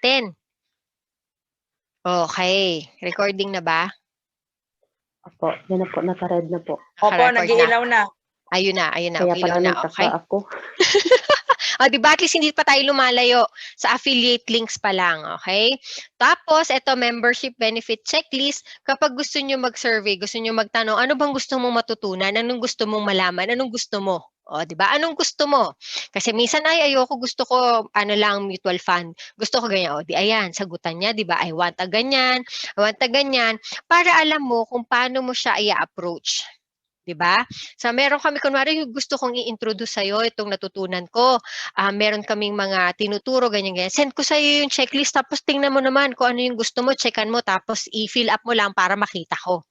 natin? Okay. Recording na ba? Opo, yan na po, naka-red na po. Opo, Naka-record nag-iilaw na. Ayun na. Kaya Okay, pala ilaw na. nagtaka Okay. ako. Diba at least hindi pa tayo lumalayo sa affiliate links pa lang, okay? Tapos, ito, membership benefit checklist. Kapag gusto nyo mag-survey, gusto nyo magtanong, ano bang gusto mong matutunan? Anong gusto mong malaman? Anong gusto mo? O, diba? Anong gusto mo? Kasi minsan ayoko, gusto ko, mutual fund. Gusto ko ganyan. O, di ayan, sagutan niya, diba? I want a ganyan, I want a ganyan. Para alam mo kung paano mo siya i-approach. Diba? So, meron kami, kunwari, gusto kong i-introduce sa'yo itong natutunan ko. Meron kaming mga tinuturo, ganyan-ganyan. Send ko sa'yo yung checklist, tapos tingnan mo naman kung ano yung gusto mo, checkan mo, tapos i-fill up mo lang para makita ko.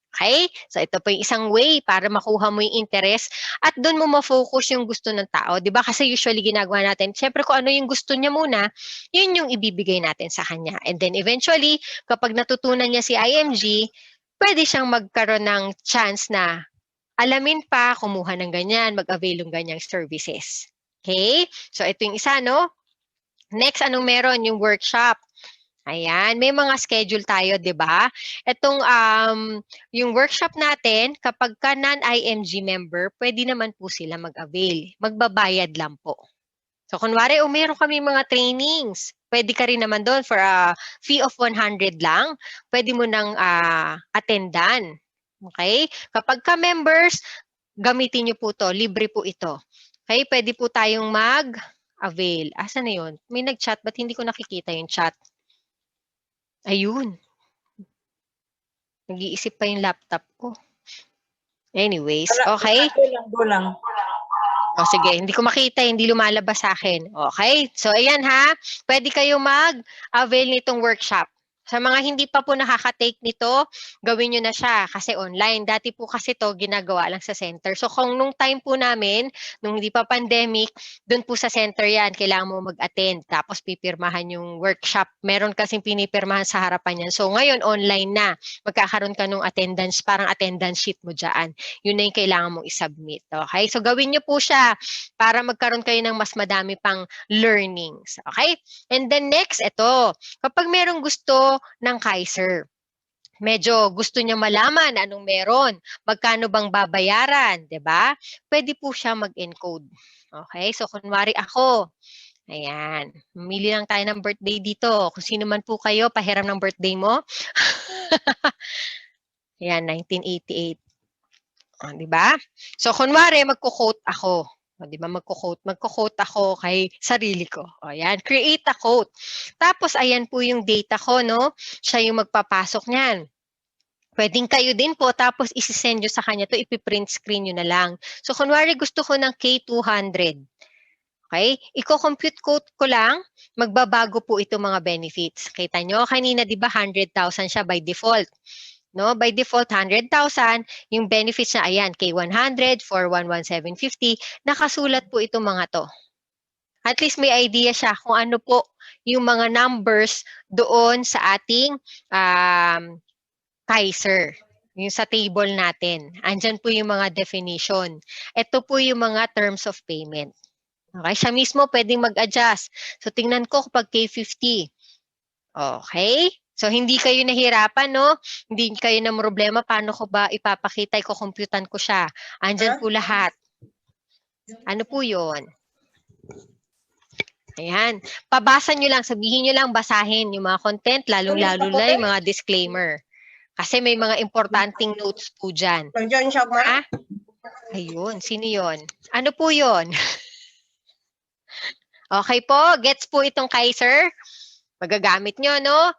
Okay? So, ito po yung isang way para makuha mo yung interest at doon mo ma-focus yung gusto ng tao. Diba? Kasi usually ginagawa natin, syempre kung ano yung gusto niya muna, yun yung ibibigay natin sa kanya. And then eventually, kapag natutunan niya si IMG, pwede siyang magkaroon ng chance na alamin pa, kumuha ng ganyan, mag-avail ng ganyang services. Okay? So, ito yung isa, no? Next, anong meron? Yung workshop. Ayan, may mga schedule tayo, di ba? Itong, yung workshop natin, kapag ka non-IMG member, pwede naman po sila mag-avail. Magbabayad lang po. So, kunwari, meron kami mga trainings. Pwede ka rin naman doon for a fee of 100 lang. Pwede mo nang attendan. Okay? Kapag ka-members, gamitin nyo po to. Libre po ito. Okay? Pwede po tayong mag-avail. Asa na yun? May nag-chat, ba't hindi ko nakikita yung chat? Ayun. Nag-iisip pa yung laptop ko. Anyways, okay? Gulang. O sige, hindi ko makita, hindi lumalabas sa akin. Okay? So, ayan ha. Pwede kayo mag-avail nitong workshop. Sa mga hindi pa po nakaka-take nito, gawin nyo na siya kasi online. Dati po kasi to ginagawa lang sa center. So kung nung time po namin, nung hindi pa pandemic, doon po sa center yan, kailangan mo mag-attend. Tapos pipirmahan yung workshop. Meron kasing pinipirmahan sa harapan yan. So ngayon, online na. Magkakaroon ka ng attendance, parang attendance sheet mo dyan. Yun na yung kailangan mong isubmit. Okay? So gawin nyo po siya para magkaroon kayo ng mas madami pang learnings. Okay? And then next, ito. Kapag merong gusto ng Kaiser. Medyo gusto niya malaman anong meron, magkano bang babayaran, 'di ba? Pwede po siya mag-encode. Okay? So kunwari ako, ayan, mamili lang tayo ng birthday dito. Kung sino man po kayo, pahiram ng birthday mo. Ayan, 1988. Oh, 'di ba? So kunwari magko-quote ako. O, di ba, magko-quote ako kay sarili ko. O, yan, create a quote. Tapos, ayan po yung data ko, no? Siya yung magpapasok niyan. Pwedeng kayo din po, tapos isi-send nyo sa kanya to, ipiprint screen nyo na lang. So, kunwari gusto ko ng K200. Okay? Iko-compute quote ko lang, magbabago po ito mga benefits. Kita nyo, kanina di ba 100,000 siya by default. No, by default 100,000, yung benefits na ayan, K100, 411,750, nakasulat po itong mga to. At least may idea siya kung ano po yung mga numbers doon sa ating Kaiser. Yung sa table natin. Andyan po yung mga definition. Ito po yung mga terms of payment. Okay, siya mismo pwedeng mag-adjust. So tingnan ko kapag K50. Okay? So, hindi kayo nahirapan, no? Hindi kayo na problema, paano ko ba ipapakita, iko-computan ko siya. Andyan po lahat. Ano po yun? Ayan. Pabasa nyo lang, sabihin nyo lang, basahin yung mga content, lalong-lalo na yung mga disclaimer. Kasi may mga importanteng notes po dyan. Ha? Ayun, sino yun? Ano po yun? Okay po, gets po itong Kaiser? Magagamit nyo, no?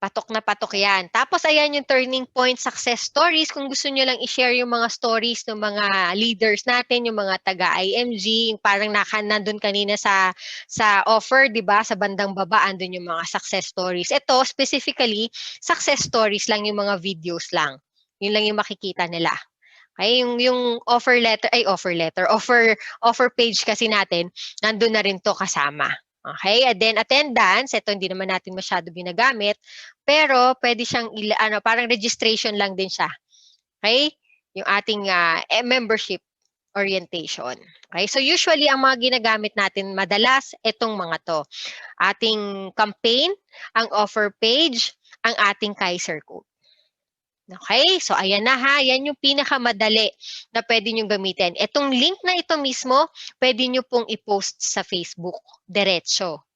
Patok na patok yan. Tapos, ayan yung turning point success stories. Kung gusto nyo lang i-share yung mga stories ng mga leaders natin, yung mga taga-IMG, yung parang nandun kanina sa offer, di ba? Sa bandang baba, andun yung mga success stories. Ito, specifically, success stories lang yung mga videos lang. Yun lang yung makikita nila. Okay, yung offer page kasi natin, nandun na rin to kasama. Okay, and then attendance, ito hindi naman natin masyado ginagamit, pero pwede siyang parang registration lang din siya. Okay? Yung ating membership. orientation. Okay? So usually, ang mga ginagamit natin madalas, itong mga to. Ating campaign, ang offer page, ang ating Kaiser code. Okay? So ayan na ha, yan yung pinakamadali na pwede nyo gamitin. Itong link na ito mismo, pwede nyo pong i-post sa Facebook, diretso.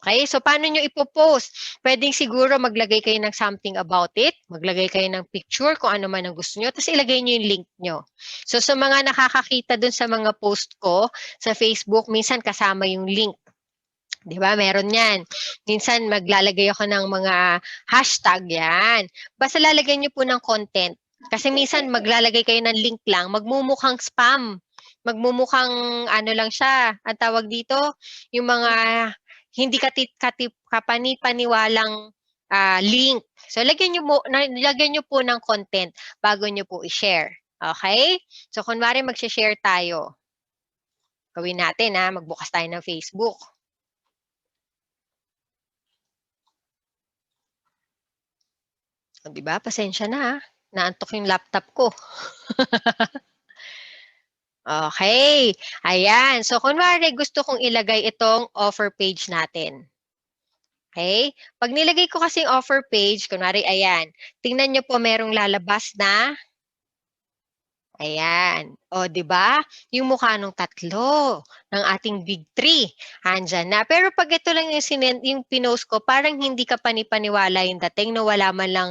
Okay? So paano nyo ipopost? Pwedeng siguro maglagay kayo ng something about it, maglagay kayo ng picture kung ano man ang gusto nyo, tapos ilagay nyo yung link nyo. So sa mga nakakakita dun sa mga post ko sa Facebook, minsan kasama yung link. Di ba? Meron yan. Minsan maglalagay ako ng mga hashtag yan. Basta lalagay nyo po ng content. Kasi minsan maglalagay kayo ng link lang, magmumukhang spam. Magmumukhang ano lang siya, ang tawag dito, yung mga hindi kapani-paniwalang link. So lagyan nyo po ng content bago nyo po i-share. Okay? So kunwari mag-share tayo. Gawin natin magbukas tayo ng Facebook. O, diba? Pasensya na naantok yung laptop ko. Okay. Ayan. So, kunwari gusto kong ilagay itong offer page natin. Okay? Pag nilagay ko kasing offer page, kunwari, ayan. Tingnan nyo po merong lalabas na. Ayan. O, di ba? Yung mukha nung tatlo ng ating big three. Andyan na. Pero pag ito lang yung pinost ko, parang hindi ka panipaniwala yung dating na wala man lang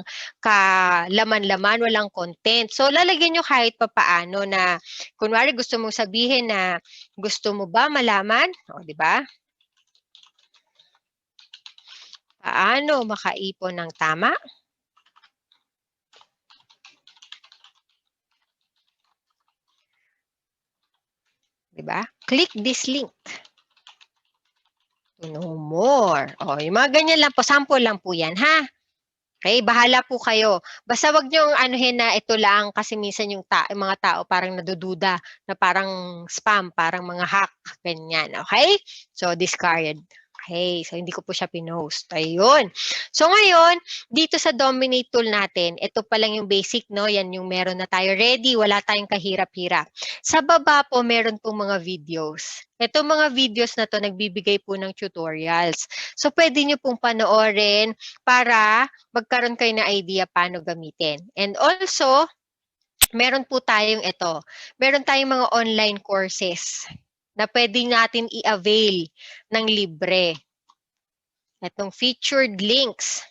laman-laman, walang content. So, lalagyan nyo kahit papaano na, kunwari gusto mong sabihin na gusto mo ba malaman? O, di ba? Paano makaipon ng tama? Diba? Click this link to know more. O, yung mga ganyan lang po, sample lang po yan, ha? Okay, bahala po kayo. Basta wag niyong anuhin na ito lang kasi minsan yung mga tao parang nadududa na parang spam, parang mga hack, ganyan. Okay? So, discard. Okay, so hindi ko po siya pinost. Ayun. So ngayon, dito sa Dominate tool natin, ito pa lang yung basic, no? Yan yung meron na tayo ready, wala tayong kahirap-hirap. Sa baba po, meron pong mga videos. Ito mga videos na to, nagbibigay po ng tutorials. So pwede nyo pong panoorin para magkaroon kayo ng idea paano gamitin. And also, meron po tayong ito. Meron tayong mga online courses na pwede natin i-avail ng libre. Itong featured links.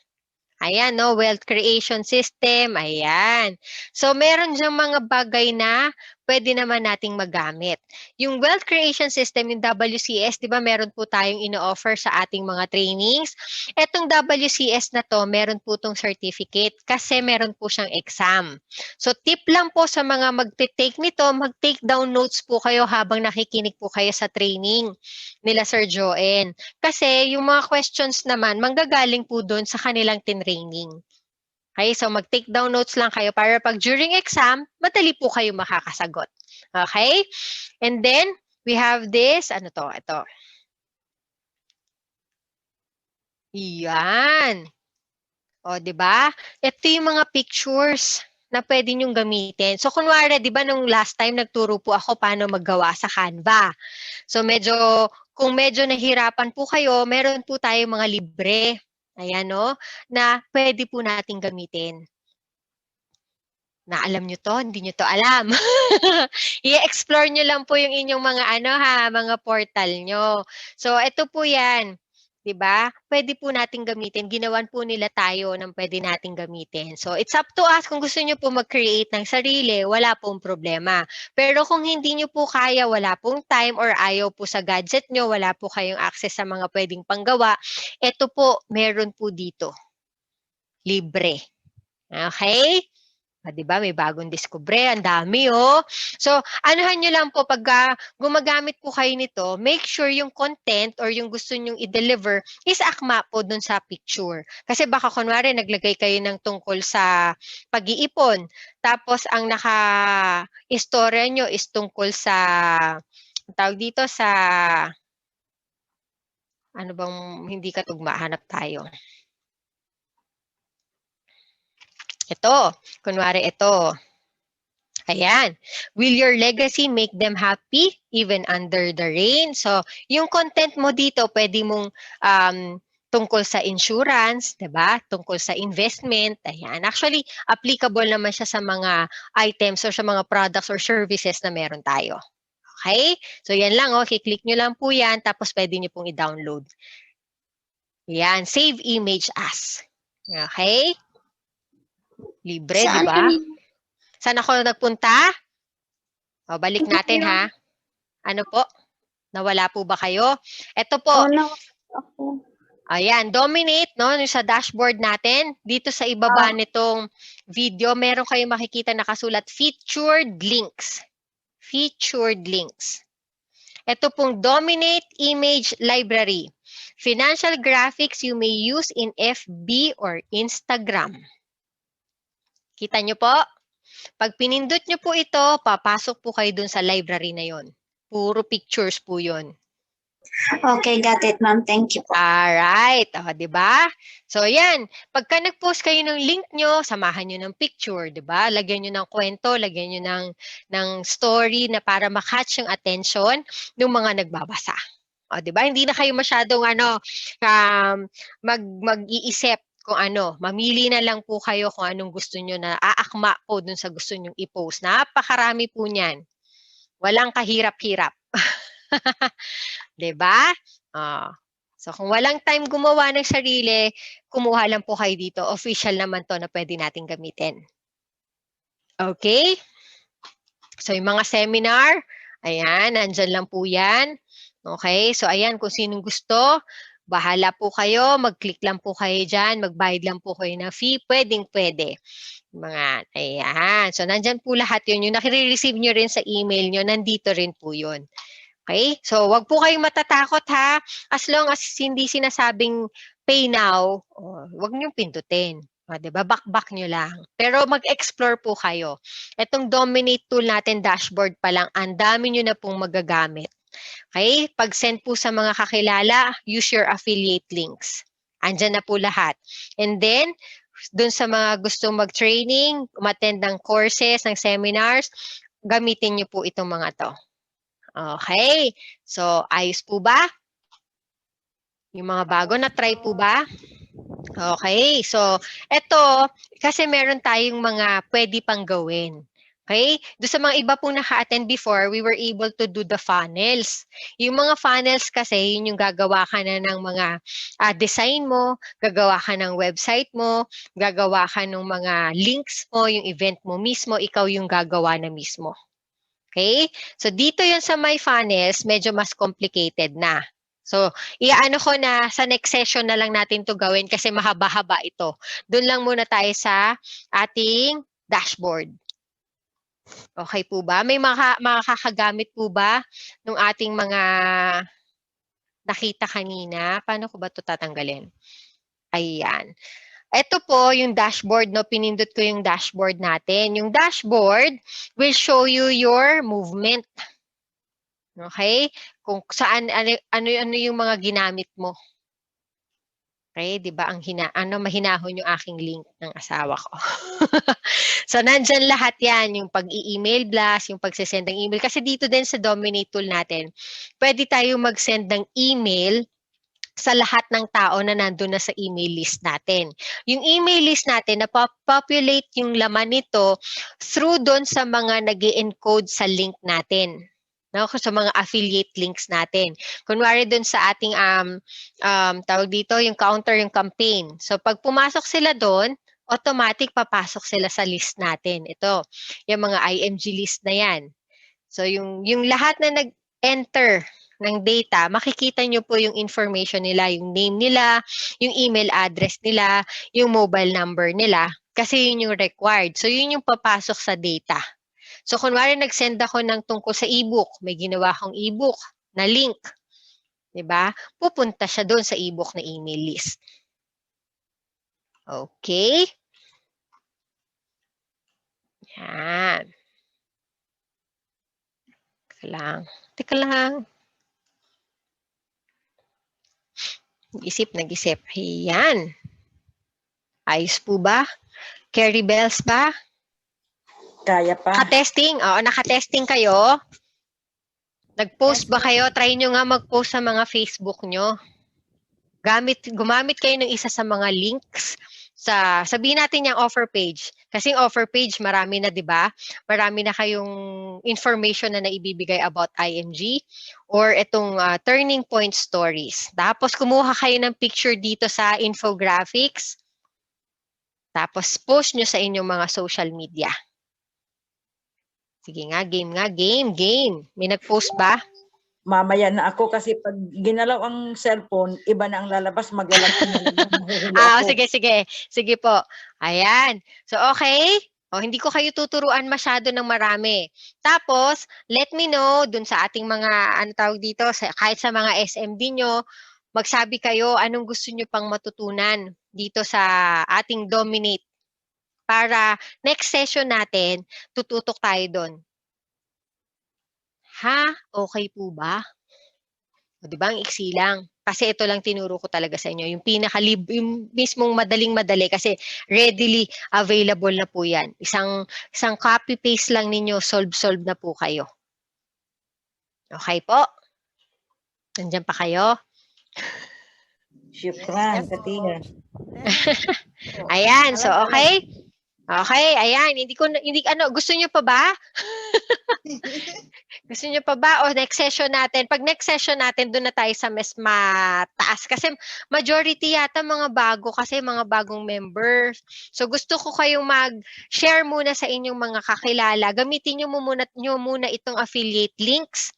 Ayan, no? Wealth creation system. Ayan. So, meron diyang mga bagay na pwede naman nating magamit. Yung wealth creation system, yung WCS, di ba meron po tayong ino-offer sa ating mga trainings. Etong WCS na to, meron po tong certificate kasi meron po siyang exam. So, tip lang po sa mga magte-take nito, mag-take down notes po kayo habang nakikinig po kayo sa training nila Sir Joen. Kasi yung mga questions naman, manggagaling po doon sa kanilang training. Okay, so mag-take down notes lang kayo para pag during exam, madali po kayo makakasagot. Okay? And then, we have this, ano to? Ito. Yan. O, di ba? Ito yung mga pictures na pwede nyong gamitin. So, kunwari, di ba, nung last time nagturo po ako paano maggawa sa Canva. So, kung medyo nahirapan po kayo, meron po tayong mga libre. Ayan, no? Na pwede po nating gamitin. Na alam nyo to, hindi nyo to alam. I-explore nyo lang po yung inyong mga mga portal nyo. So, ito po yan. 'Di ba? Pwede po nating gamitin. Ginawan po nila tayo ng pwede nating gamitin. So, it's up to us. Kung gusto nyo po mag-create ng sarili, wala pong problema. Pero kung hindi nyo po kaya, wala pong time or ayaw po sa gadget nyo, wala po kayong access sa mga pwedeng panggawa, ito po, meron po dito. Libre. Okay? Di ba? May bagong diskubre. Ang dami, oh. So, anuhan nyo lang po, pag gumagamit po kayo nito, make sure yung content or yung gusto nyong i-deliver is akma po dun sa picture. Kasi baka kunwari, naglagay kayo ng tungkol sa pag-iipon. Tapos, ang naka-istorya nyo is tungkol sa, tawag dito sa, ano bang hindi katugma, hanap tayo. Ito, kunwari ito. Ayan. Will your legacy make them happy even under the rain? So, yung content mo dito, pwede mong tungkol sa insurance, 'di ba? Tungkol sa investment. Ayan. Actually, applicable naman siya sa mga items or sa mga products or services na meron tayo. Okay? So, yan lang. Click nyo lang po yan. Tapos, pwede nyo pong i-download. Yan. Save image as. Okay? Libre, di Saan ba? yun? Saan ako nagpunta? O, balik natin ha. Ano po? Nawala po ba kayo? Ito po. Ako. Ayan, dominate, no? Yung sa dashboard natin. Dito sa ibaba nitong video, meron kayong makikita nakasulat featured links. Featured links. Ito pong Dominate Image Library. Financial graphics you may use in FB or Instagram. Kita nyo po? Pag pinindot nyo po ito, papasok po kayo dun sa library na yon. Puro pictures po yon. Okay, got it, ma'am. Thank you po. Alright. O, diba? So, yan. Pagka nag-post kayo ng link nyo, samahan nyo ng picture, diba? Lagyan nyo ng kwento, lagyan nyo ng story na para makatch yung attention ng mga nagbabasa. O, diba? Hindi na kayo masyadong mag-iisip kung ano. Mamili na lang po kayo kung anong gusto nyo na aakma po dun sa gusto nyong i-post. Napakarami po niyan. Walang kahirap-hirap. Diba? So, kung walang time gumawa ng sarili, kumuha lang po kayo dito. Official naman to na pwede natin gamitin. Okay? So, yung mga seminar, ayan, nandyan lang po yan. Okay? So, ayan, kung sinong gusto, bahala po kayo, mag-click lang po kayo dyan, magbayad lang po kayo ng fee, pwedeng-pwede. Mga, ayan. So, nandyan po lahat yun. Yung nakire-receive nyo rin sa email nyo, nandito rin po yun. Okay? So, wag po kayong matatakot ha. As long as hindi sinasabing pay now, wag niyong pindutin. Diba? Back nyo lang. Pero mag-explore po kayo. Itong Dominate tool natin, dashboard pa lang, ang dami nyo na pong magagamit. Okay? Pag-send po sa mga kakilala, use your affiliate links. Andyan na po lahat. And then, dun sa mga gustong mag-training, umattend ng courses, ng seminars, gamitin nyo po itong mga to. Okay. So, ayos po ba? Yung mga bago na try po ba? Okay. So, eto, kasi meron tayong mga pwede pang gawin. Okay? Doon sa mga iba pong naka-attend before, we were able to do the funnels. Yung mga funnels kasi, yun yung gagawa ka na ng mga design mo, gagawa ka ng website mo, gagawa ka ng mga links mo, yung event mo mismo, ikaw yung gagawa na mismo. Okay? So, dito yun sa my funnels, medyo mas complicated na. So, iaano ko na sa next session na lang natin to gawin kasi mahaba-haba ito. Doon lang muna tayo sa ating dashboard. Okay po ba? May makakagamit po ba ng ating mga nakita kanina? Paano ko ba ito tatanggalin? Ayan. Ito po yung dashboard, no? Pinindot ko yung dashboard natin. Yung dashboard will show you your movement. Okay? Kung saan, ano yung mga ginamit mo. Okay? Di ba? Mahinahon yung aking link ng asawa ko. So, nandyan lahat yan. Yung pag-i-email blast, yung pag-send ng email. Kasi dito din sa Dominate tool natin, pwede tayo mag-send ng email sa lahat ng tao na nandun na sa email list natin. Yung email list natin, na-populate yung laman nito through doon sa mga nag-encode sa link natin. No? Sa mga affiliate links natin. Kunwari doon sa ating, tawag dito, yung counter, yung campaign. So, pag pumasok sila doon, automatic papasok sila sa list natin. Ito, yung mga IMG list na yan. So, yung lahat na nag-enter ng data, makikita nyo po yung information nila, yung name nila, yung email address nila, yung mobile number nila, kasi yun yung required. So, yun yung papasok sa data. So, kunwari nag-send ako ng tungkol sa ebook, may ginawa akong ebook na link, diba? Pupunta siya doon sa ebook na email list. Okay? Yan. Teka lang. Nag-isip. Ayan. Ayos po ba? Carry bells ba? Kaya pa. Naka-testing? Oo, naka-testing kayo? Nag-post ba kayo? Try nyo nga mag-post sa mga Facebook nyo. Gumamit kayo ng isa sa mga links sabihin natin yung offer page. Kasi yung offer page, marami na, di ba? Marami na kayong information na naibibigay about IMG or itong turning point stories. Tapos kumuha kayo ng picture dito sa infographics. Tapos post nyo sa inyong mga social media. Sige nga, game. May nag-post ba? Mamaya na ako kasi pag ginalaw ang cellphone, iba na ang lalabas, maglalagay na naman. Mahuhuli ako. Sige po. Ayan. So, okay. Hindi ko kayo tuturuan masyado ng marami. Tapos, let me know dun sa ating mga, kahit sa mga SMD nyo, magsabi kayo anong gusto nyo pang matutunan dito sa ating Dominate. Para next session natin, tututok tayo doon. Ha? Okay po ba? O, di ba? Ang iksi lang. Kasi ito lang tinuro ko talaga sa inyo. Yung yung mismong madaling-madali kasi readily available na po yan. Isang copy-paste lang ninyo, solve na po kayo. Okay po? Nandiyan pa kayo? Syukran, Katina. Ayan, so okay? Okay, ayan. Gusto niyo pa ba? Gusto niyo pa ba? O next session natin. Pag next session natin, doon na tayo sa mas mataas. Kasi majority yata mga bago kasi mga bagong members. So gusto ko kayong mag-share muna sa inyong mga kakilala. Gamitin niyo muna itong affiliate links.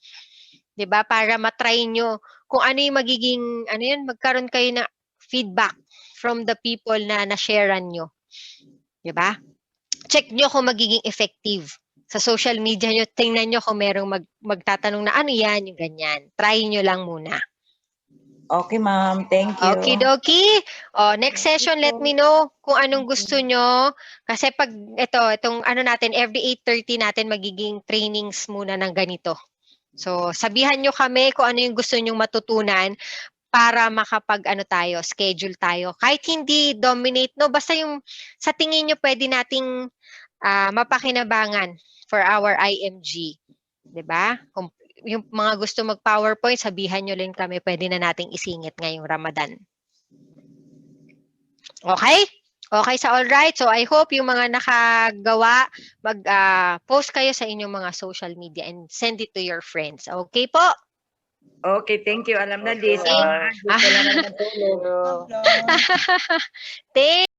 'Di ba? Para matry nyo kung ano yung magiging, magkaroon kayo ng feedback from the people na na-sharean nyo. 'Di ba? Check nyo kung magiging effective. Sa social media nyo, tingnan nyo kung merong magtatanong na ano yan, yung ganyan. Try nyo lang muna. Okay, ma'am. Thank you. Okidoki. Next session, let me know kung anong gusto nyo. Kasi pag itong natin, every 8:30 natin magiging trainings muna ng ganito. So, sabihan nyo kami kung ano yung gusto nyong matutunan para schedule tayo. Kahit hindi Dominate, no? Basta yung sa tingin nyo pwede nating mapakinabangan for our IMG. 'Di ba? Kung yung mga gusto mag-PowerPoint, sabihan nyo lang kami, pwede na nating isingit ngayong Ramadan. Okay? Okay sa all right. So I hope yung mga nakagawa, mag-post kayo sa inyong mga social media and send it to your friends. Okay po? Okay, thank you. Alam na, Liz. Okay. Wala na naman tulog. Thank